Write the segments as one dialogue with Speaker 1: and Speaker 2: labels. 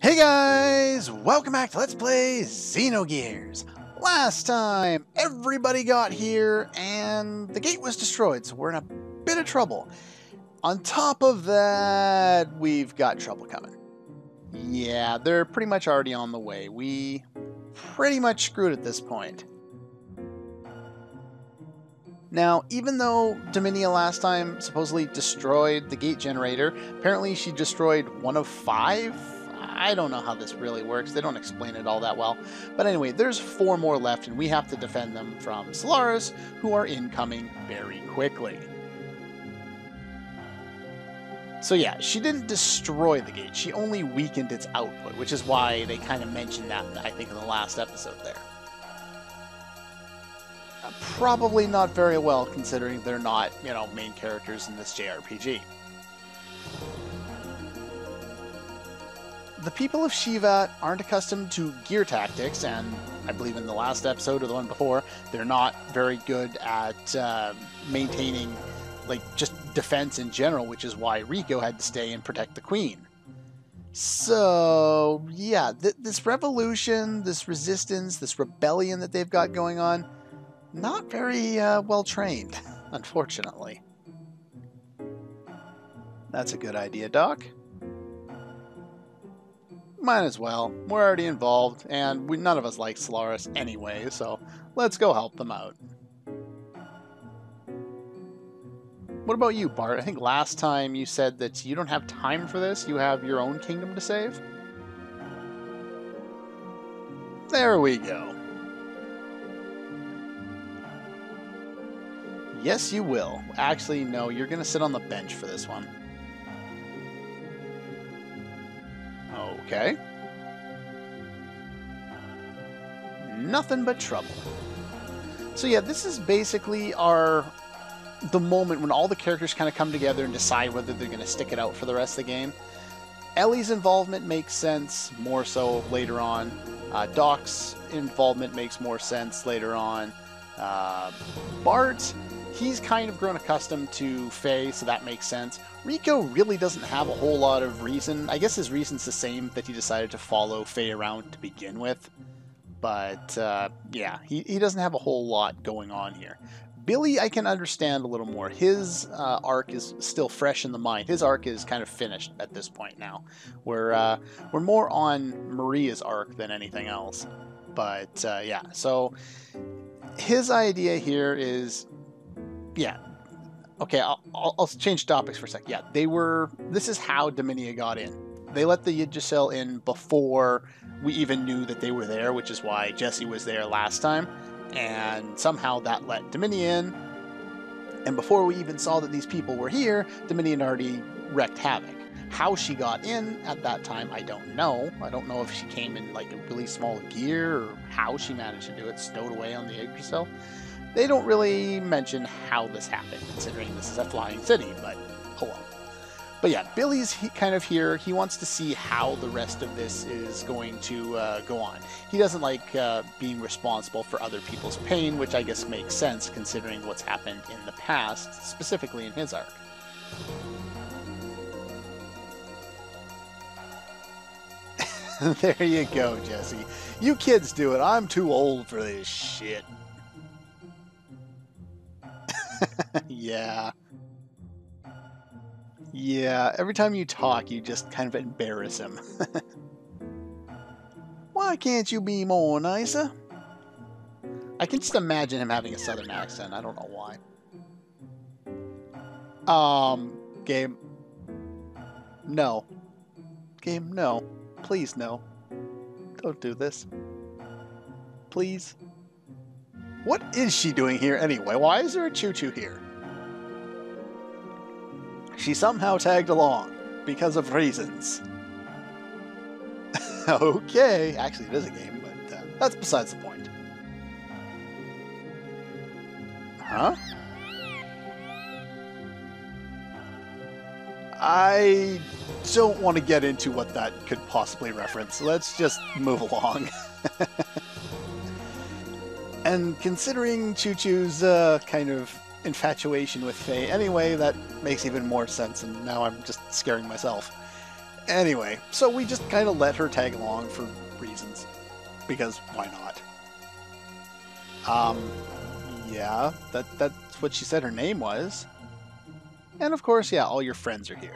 Speaker 1: Hey guys! Welcome back to Let's Play Xenogears! Last time, everybody got here and the gate was destroyed, so we're in a bit of trouble. On top of that, we've got trouble coming. Yeah, they're pretty much already on the way. We pretty much screwed at this point. Now, even though Dominia last time supposedly destroyed the gate generator, apparently she destroyed one of 5? I don't know how this really works. They don't explain it all that well. But anyway, there's 4 more left, and we have to defend them from Solaris, who are incoming very quickly. So yeah, she didn't destroy the gate. She only weakened its output, which is why they kind of mentioned that, I think, in the last episode there. Probably not very well, considering they're not, main characters in this JRPG. The people of Shivat aren't accustomed to gear tactics, and I believe in the last episode or the one before, they're not very good at maintaining, just defense in general, which is why Rico had to stay and protect the Queen. So, yeah, this revolution, this resistance, this rebellion that they've got going on, not very well trained, unfortunately. That's a good idea, Doc. Might as well. We're already involved, and none of us like Solaris anyway, so let's go help them out. What about you, Bart? I think last time you said that you don't have time for this. You have your own kingdom to save. There we go. Yes, you will. Actually, no, you're going to sit on the bench for this one. Okay. Nothing but trouble. So yeah, this is basically the moment when all the characters kind of come together and decide whether they're going to stick it out for the rest of the game. Ellie's involvement makes sense more so later on. Doc's involvement makes more sense later on. Bart, he's kind of grown accustomed to Faye, so that makes sense. Rico really doesn't have a whole lot of reason. I guess his reason's the same, that he decided to follow Faye around to begin with. But, yeah, he doesn't have a whole lot going on here. Billy, I can understand a little more. His arc is still fresh in the mind. His arc is kind of finished at this point now. We're more on Maria's arc than anything else. But, yeah, so his idea here is, yeah, okay, I'll change topics for a sec. Yeah, this is how Dominia got in. They let the Yggdrasil in before we even knew that they were there, which is why Jesse was there last time. And somehow that let Dominia in. And before we even saw that these people were here, Dominia already wreaked havoc. How she got in at that time, I don't know. I don't know if she came in a really small gear or how she managed to do it, stowed away on the Yggdrasil. They don't really mention how this happened, considering this is a flying city, but oh well. But yeah, Billy's kind of here. He wants to see how the rest of this is going to go on. He doesn't like being responsible for other people's pain, which I guess makes sense considering what's happened in the past, specifically in his arc. There you go, Jesse. You kids do it. I'm too old for this shit. Yeah. Yeah, every time you talk, you just kind of embarrass him. Why can't you be more nicer? I can just imagine him having a southern accent. I don't know why. Game. No. Game, no. Please, no. Don't do this. Please. What is she doing here anyway? Why is there a Chu-Chu here? She somehow tagged along, because of reasons. Okay, actually it is a game, but that's besides the point. Huh? I don't want to get into what that could possibly reference. Let's just move along. And considering Chu-Chu's kind of infatuation with Faye anyway, that makes even more sense, and now I'm just scaring myself. Anyway, so we just kind of let her tag along for reasons. Because why not? Yeah, that's what she said her name was. And of course, yeah, all your friends are here.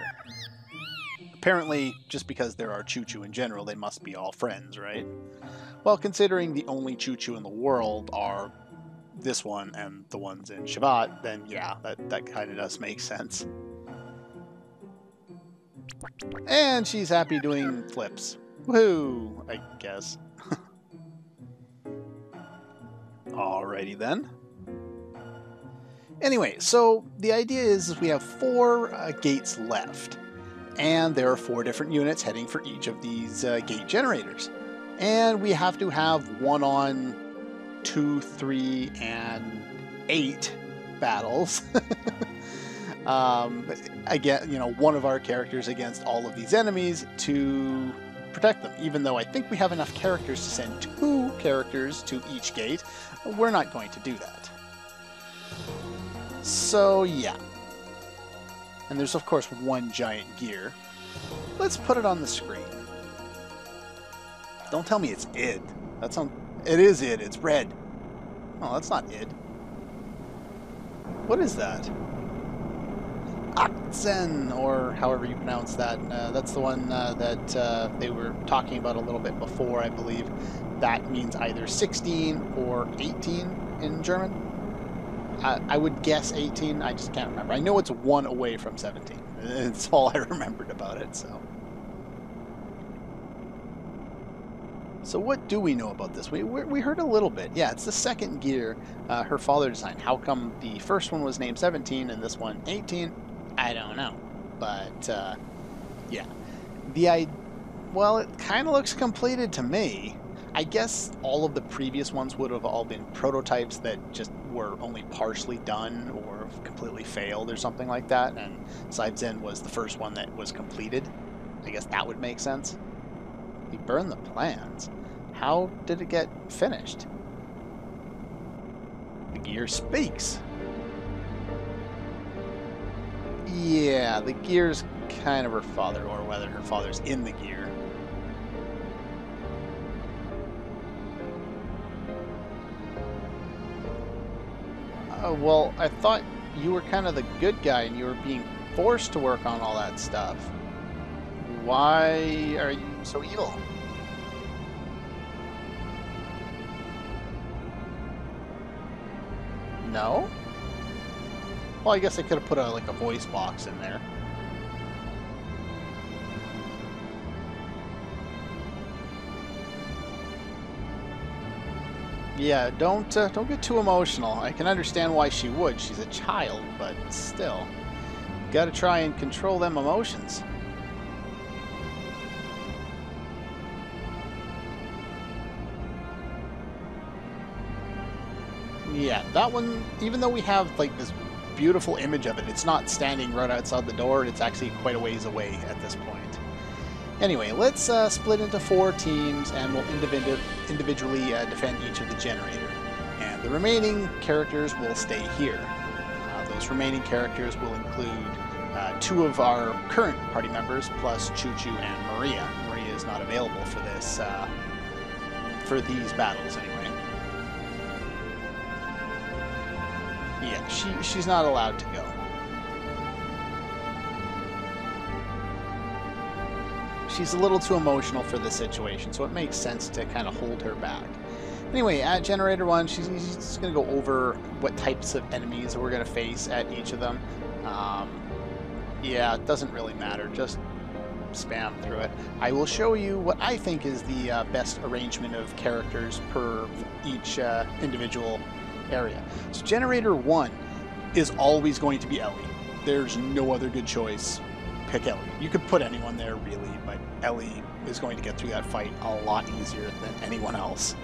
Speaker 1: Apparently, just because there are Chu-Chu in general, they must be all friends, right? Well, considering the only Chu-Chu in the world are this one and the ones in Shabbat, then yeah, that kind of does make sense. And she's happy doing flips. Woohoo, I guess. Alrighty then. Anyway, so the idea is we have 4 gates left, and there are 4 different units heading for each of these gate generators. And we have to have 1 on 2, 3, and 8 battles. Again, you know, one of our characters against all of these enemies to protect them. Even though I think we have enough characters to send 2 characters to each gate, we're not going to do that. So yeah. And there's of course 1 giant gear. Let's put it on the screen. Don't tell me it's id. That's on. It is id. It's red. Oh, that's not id. What is that? Akzen, or however you pronounce that. That's the one that they were talking about a little bit before, I believe. That means either 16 or 18 in German. I would guess 18. I just can't remember. I know it's 1 away from 17. It's all I remembered about it, so. So what do we know about this? We heard a little bit. Yeah, it's the second gear her father designed. How come the first one was named 17 and this one 18? I don't know. But, yeah. Well, it kind of looks completed to me. I guess all of the previous ones would have all been prototypes that just were only partially done or completely failed or something like that. And Zen was the first one that was completed. I guess that would make sense. He burned the plans. How did it get finished? The gear speaks. Yeah, the gear's kind of her father, or whether her father's in the gear. Well, I thought you were kind of the good guy and you were being forced to work on all that stuff. Why are you so evil? No? Well, I guess I could have put like a voice box in there. Yeah, don't get too emotional. I can understand why she would. She's a child, but still, gotta try and control them emotions. Yeah, that one, even though we have like this beautiful image of it, it's not standing right outside the door. It's actually quite a ways away at this point. Anyway, let's split into 4 teams and we'll individually defend each of the generator. And the remaining characters will stay here. Those remaining characters will include 2 of our current party members, plus Chu-Chu and Maria. Maria is not available for this, for these battles anyway. Yeah, she's not allowed to go. She's a little too emotional for this situation, so it makes sense to kind of hold her back. Anyway, at Generator 1, she's just going to go over what types of enemies we're going to face at each of them. Yeah, it doesn't really matter. Just spam through it. I will show you what I think is the best arrangement of characters per each individual area. So Generator 1 is always going to be Ellie. There's no other good choice. Pick Ellie. You could put anyone there really, but Ellie is going to get through that fight a lot easier than anyone else.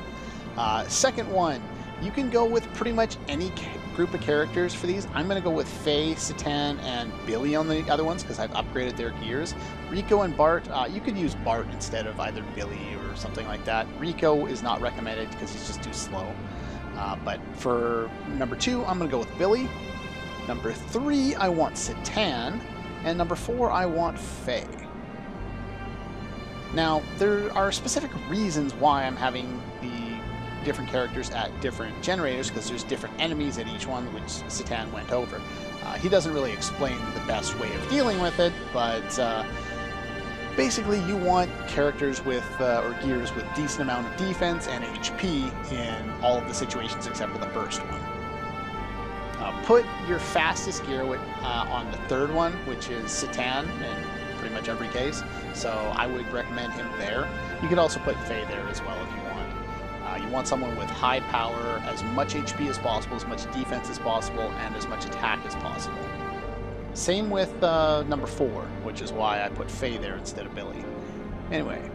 Speaker 1: Second one, you can go with pretty much any group of characters for these. I'm going to go with Faye, Satan, and Billy on the other ones because I've upgraded their gears. Rico and Bart, you could use Bart instead of either Billy or something like that. Rico is not recommended because he's just too slow. But for number 2, I'm going to go with Billy. Number 3, I want Satan. And number 4, I want Faye. Now, there are specific reasons why I'm having the different characters at different generators, because there's different enemies at each one, which Satan went over. He doesn't really explain the best way of dealing with it, but basically you want characters with, or gears with decent amount of defense and HP in all of the situations except for the first one. Put your fastest gear on the third one, which is Satan, in pretty much every case, so I would recommend him there. You could also put Faye there as well if you want. You want someone with high power, as much HP as possible, as much defense as possible, and as much attack as possible. Same with number 4, which is why I put Faye there instead of Billy. Anyway,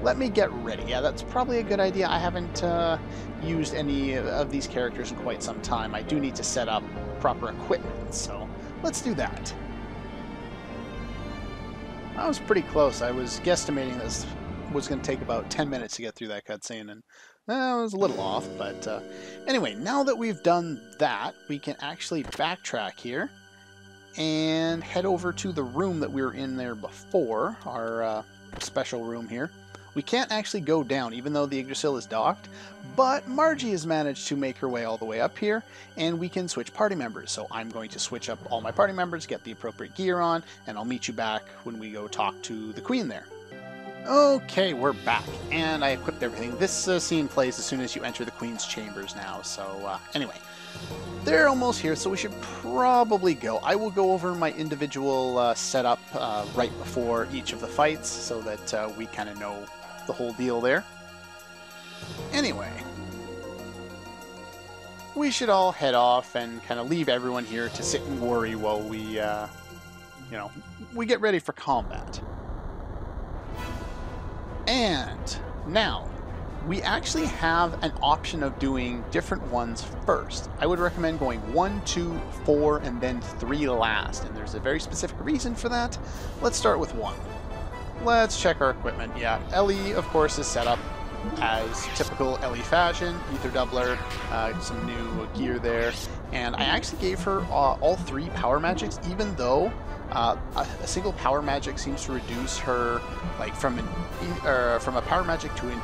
Speaker 1: let me get ready. Yeah, that's probably a good idea. I haven't used any of these characters in quite some time. I do need to set up proper equipment, so let's do that. I was pretty close. I was guesstimating this was going to take about 10 minutes to get through that cutscene, and I was a little off, but anyway, now that we've done that, we can actually backtrack here and head over to the room that we were in there before, our special room here. We can't actually go down, even though the Yggdrasil is docked, but Margie has managed to make her way all the way up here, and we can switch party members. So I'm going to switch up all my party members, get the appropriate gear on, and I'll meet you back when we go talk to the Queen there. Okay, we're back, and I equipped everything. This scene plays as soon as you enter the Queen's chambers now, so anyway. They're almost here, so we should probably go. I will go over my individual setup right before each of the fights, so that we kind of know the whole deal there. Anyway, we should all head off and kind of leave everyone here to sit and worry while we, you know, we get ready for combat. And now, we actually have an option of doing different ones first. I would recommend going 1, 2, 4, and then 3 last, and there's a very specific reason for that. Let's start with 1. Let's check our equipment. Yeah, Ellie, of course, is set up as typical Ellie fashion. Ether doubler, some new gear there, and I actually gave her all 3 power magics, even though a single power magic seems to reduce her, like from a power magic to an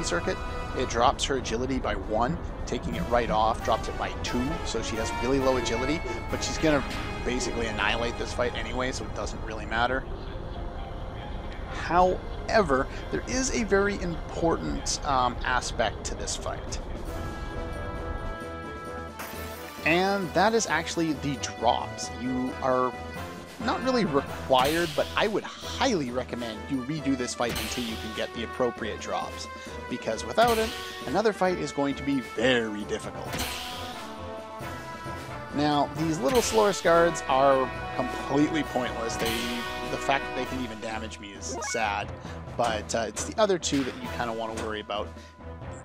Speaker 1: E-circuit, it drops her agility by 1, taking it right off, drops it by 2, so she has really low agility, but she's gonna basically annihilate this fight anyway, so it doesn't really matter. However, there is a very important aspect to this fight. And that is actually the drops. You are not really required, but I would highly recommend you redo this fight until you can get the appropriate drops, because without it, another fight is going to be very difficult. Now, these little Solar Guards are completely pointless. The fact that they can even damage me is sad, but it's the other 2 that you kind of want to worry about.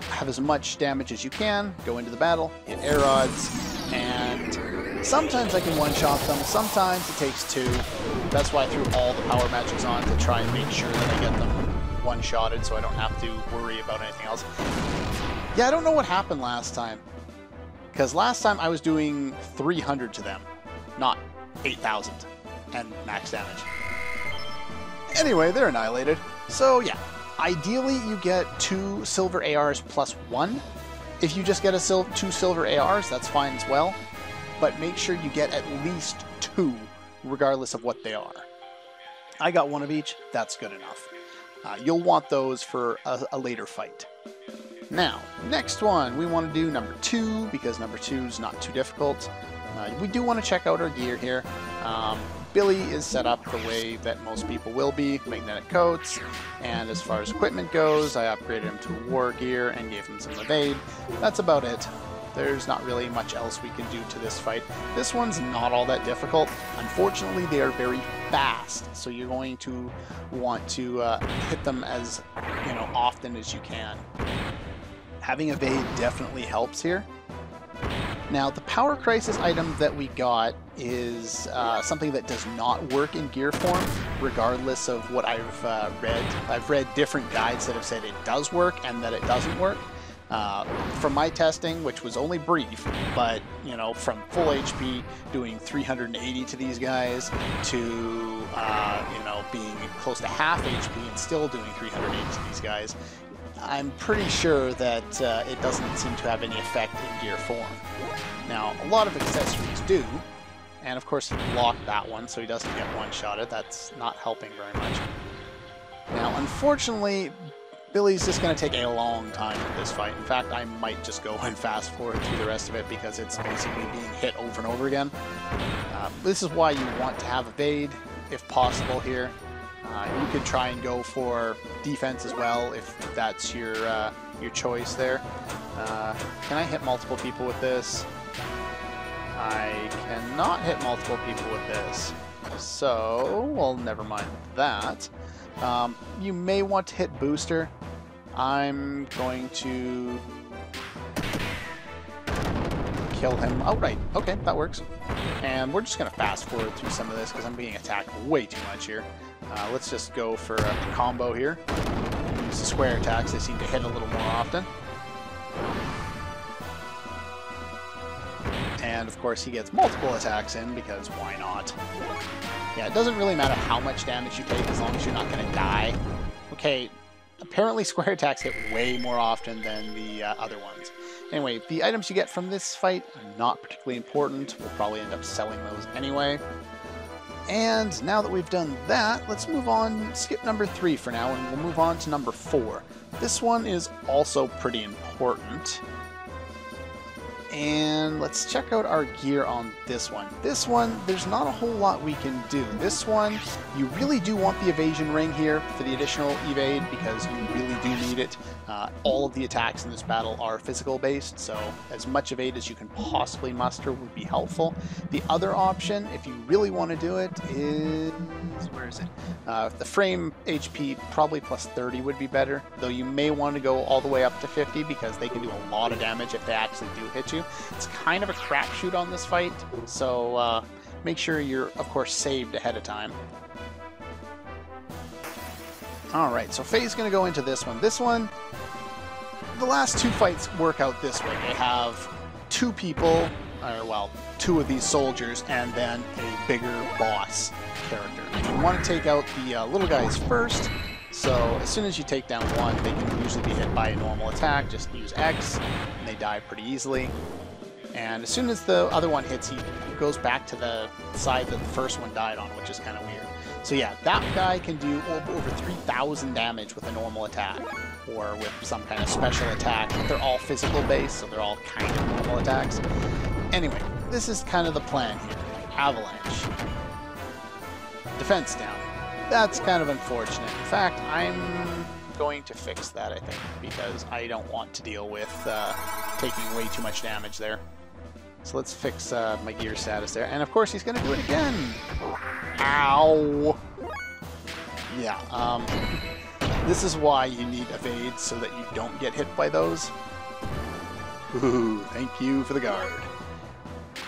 Speaker 1: Have as much damage as you can, go into the battle, hit air rods, and sometimes I can one-shot them, sometimes it takes 2. That's why I threw all the power magics on, to try and make sure that I get them one-shotted so I don't have to worry about anything else. Yeah, I don't know what happened last time, because last time I was doing 300 to them, not 8,000 and max damage. Anyway, they're annihilated. So yeah, ideally you get 2 silver ARs plus 1. If you just get 2 silver ARs, that's fine as well. But make sure you get at least 2, regardless of what they are. I got 1 of each, that's good enough. You'll want those for a later fight. Now, next one, we want to do number 2, because number 2 is not too difficult. We do want to check out our gear here. Billy is set up the way that most people will be, magnetic coats, and as far as equipment goes, I upgraded him to war gear and gave him some evade. That's about it. There's not really much else we can do to this fight. This one's not all that difficult. Unfortunately, they are very fast, so you're going to want to hit them as often as you can. Having evade definitely helps here. Now, the Power Crisis item that we got is something that does not work in gear form, regardless of what I've read. I've read different guides that have said it does work and that it doesn't work. From my testing, which was only brief, but, you know, from full HP doing 380 to these guys to, you know, being close to half HP and still doing 380 to these guys, I'm pretty sure that it doesn't seem to have any effect in gear form. Now, a lot of accessories do, and of course he blocked that one, so he doesn't get one-shotted. That's not helping very much. Now, unfortunately, Billy's just going to take a long time with this fight. In fact, I might just go and fast forward through the rest of it because it's basically being hit over and over again. This is why you want to have evade, if possible here. You could try and go for defense as well if that's your choice there. Can I hit multiple people with this? I cannot hit multiple people with this. So, well, never mind that. You may want to hit booster. I'm going to kill him outright. Okay, that works. And we're just going to fast forward through some of this because I'm being attacked way too much here. Let's just go for a combo here. Use the square attacks. They seem to hit a little more often. And of course he gets multiple attacks in because why not? Yeah, it doesn't really matter how much damage you take as long as you're not going to die. Okay, apparently square attacks hit way more often than the other ones. Anyway, the items you get from this fight are not particularly important. We'll probably end up selling those anyway. And now that we've done that, let's move on, skip number 3 for now, and we'll move on to number 4. This one is also pretty important. And let's check out our gear on this one. This one, there's not a whole lot we can do. This one, you really do want the evasion ring here for the additional evade because you really do need it. All of the attacks in this battle are physical based, so as much evade as you can possibly muster would be helpful. The other option, if you really want to do it, is... where is it? The frame HP probably plus 30 would be better, though you may want to go all the way up to 50 because they can do a lot of damage if they actually do hit you. It's kind of a crapshoot on this fight, so make sure you're, of course, saved ahead of time. Alright, so Faye's going to go into this one. This one, the last 2 fights work out this way. They have 2 people, or well, 2 of these soldiers, and then a bigger boss character. And you want to take out the little guys first, so as soon as you take down one, they can usually be hit by a normal attack. Just use X, and they die pretty easily. And as soon as the other one hits, he goes back to the side that the first one died on, which is kind of weird. So yeah, that guy can do over 3,000 damage with a normal attack, or with some kind of special attack. They're all physical based, so they're all kind of normal attacks. Anyway, this is kind of the plan here. Avalanche. Defense down. That's kind of unfortunate. In fact, I'm going to fix that, I think, because I don't want to deal with taking way too much damage there. So let's fix my gear status there. And of course, he's going to do it again. Ow! Yeah, this is why you need evade, so that you don't get hit by those. Ooh, thank you for the guard.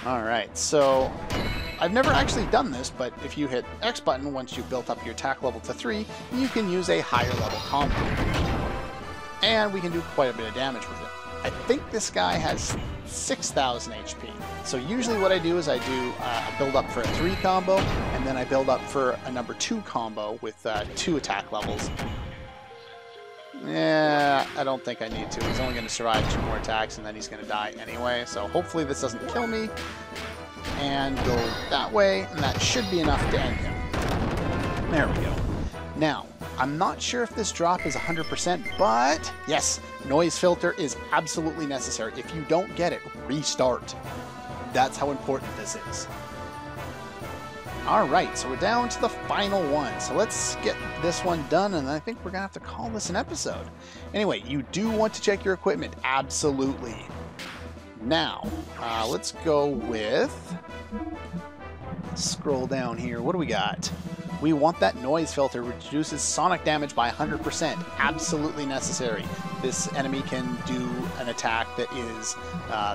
Speaker 1: Alright, so I've never actually done this, but if you hit X button once you've built up your attack level to 3, you can use a higher level combo. And we can do quite a bit of damage with it. I think this guy has 6,000 HP. So usually what I do is I do a build up for a 3 combo, and then I build up for a number 2 combo with 2 attack levels. Yeah, I don't think I need to. He's only going to survive 2 more attacks, and then he's going to die anyway. So hopefully this doesn't kill me. And go that way, and that should be enough to end him. There we go. Now, I'm not sure if this drop is 100%, but yes, noise filter is absolutely necessary. If you don't get it, restart. That's how important this is. Alright, so we're down to the final one. So let's get this one done, and I think we're going to have to call this an episode. Anyway, you do want to check your equipment, absolutely. Now, let's go with... Scroll down here. What do we got? We want that noise filter, which reduces sonic damage by 100%. Absolutely necessary. this enemy can do an attack that is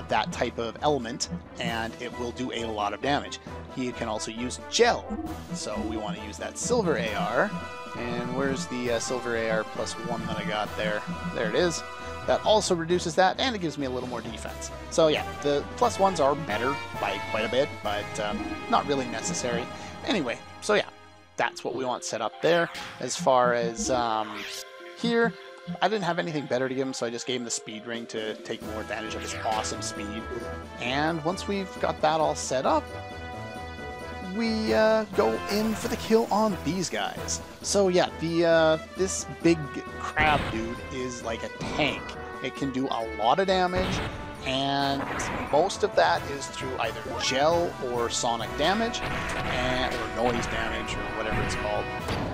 Speaker 1: that type of element, and it will do a lot of damage. He can also use gel, so we want to use that silver AR. And where's the silver AR +1 that I got there? There it is. That also reduces that, and it gives me a little more defense. So yeah, the +1s are better by quite a bit, but not really necessary. Anyway, so yeah, that's what we want set up there. As far as here, I didn't have anything better to give him, so I just gave him the speed ring to take more advantage of his awesome speed. And once we've got that all set up, we go in for the kill on these guys. So yeah, this big crab dude is like a tank. It can do a lot of damage, and most of that is through either gel or sonic damage, or noise damage, or whatever it's called.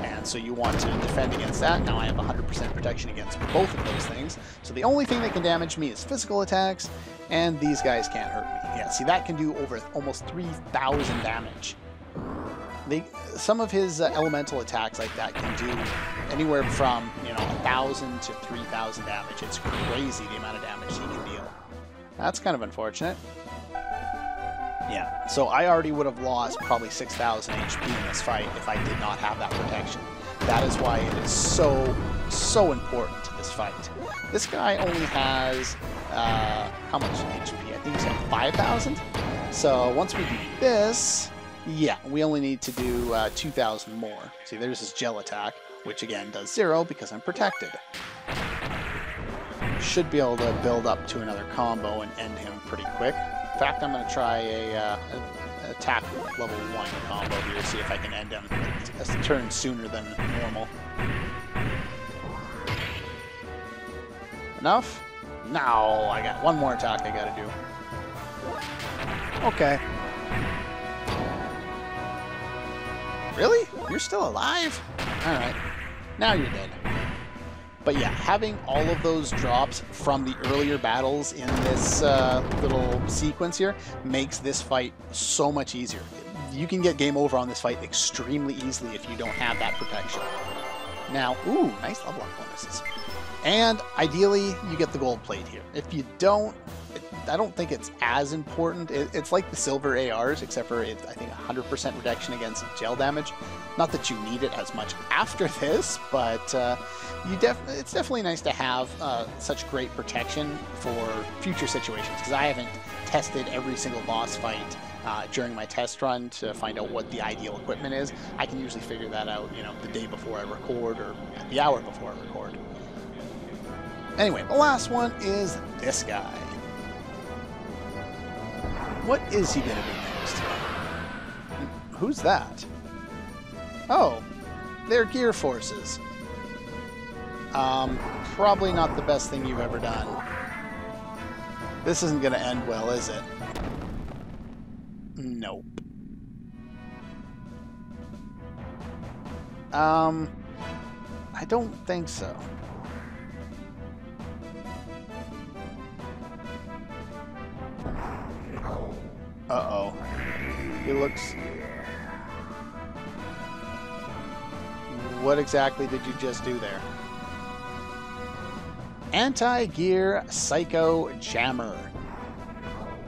Speaker 1: And so you want to defend against that. Now I have 100% protection against both of those things. So the only thing that can damage me is physical attacks, and these guys can't hurt me. Yeah, see, that can do over almost 3,000 damage. Some of his elemental attacks like that can do anywhere from 1,000 to 3,000 damage. It's crazy the amount of damage he can deal. That's kind of unfortunate. Yeah, so I already would have lost probably 6,000 HP in this fight if I did not have that protection. That is why it is so important to this fight. This guy only has how much HP? I think he's at 5,000. So once we do this, yeah, we only need to do 2,000 more. See, there's his gel attack, which again does 0 because I'm protected. Should be able to build up to another combo and end him pretty quick. In fact, I'm going to try a attack level 1 combo here, see if I can end him a turn sooner than normal. Enough? No, I got one more attack I got to do. Okay. Really? You're still alive? Alright. Now you're dead. But yeah, having all of those drops from the earlier battles in this little sequence here makes this fight so much easier. You can get game over on this fight extremely easily if you don't have that protection. Now, ooh, nice level up bonuses. And ideally, you get the gold plate here. If you don't, I don't think it's as important. It's like the silver ARs, except for it's, I think, 100% reduction against gel damage. Not that you need it as much after this, but it's definitely nice to have such great protection for future situations, because I haven't tested every single boss fight during my test run to find out what the ideal equipment is. I can usually figure that out, the day before I record or the hour before I record. Anyway, the last one is this guy. What is he going to do next? Who's that? Oh, they're gear forces. Probably not the best thing you've ever done. This isn't going to end well, is it? Nope. I don't think so. Uh-oh. He looks... What exactly did you just do there? Anti-gear Psycho Jammer.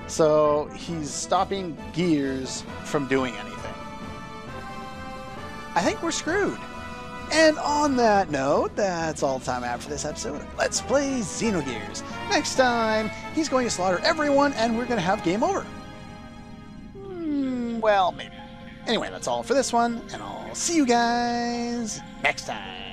Speaker 1: So he's stopping gears from doing anything. I think we're screwed. And on that note, that's all the time I have for this episode. Let's play Xenogears. Next time, he's going to slaughter everyone and we're going to have game over. Well, maybe. Anyway, that's all for this one, and I'll see you guys next time.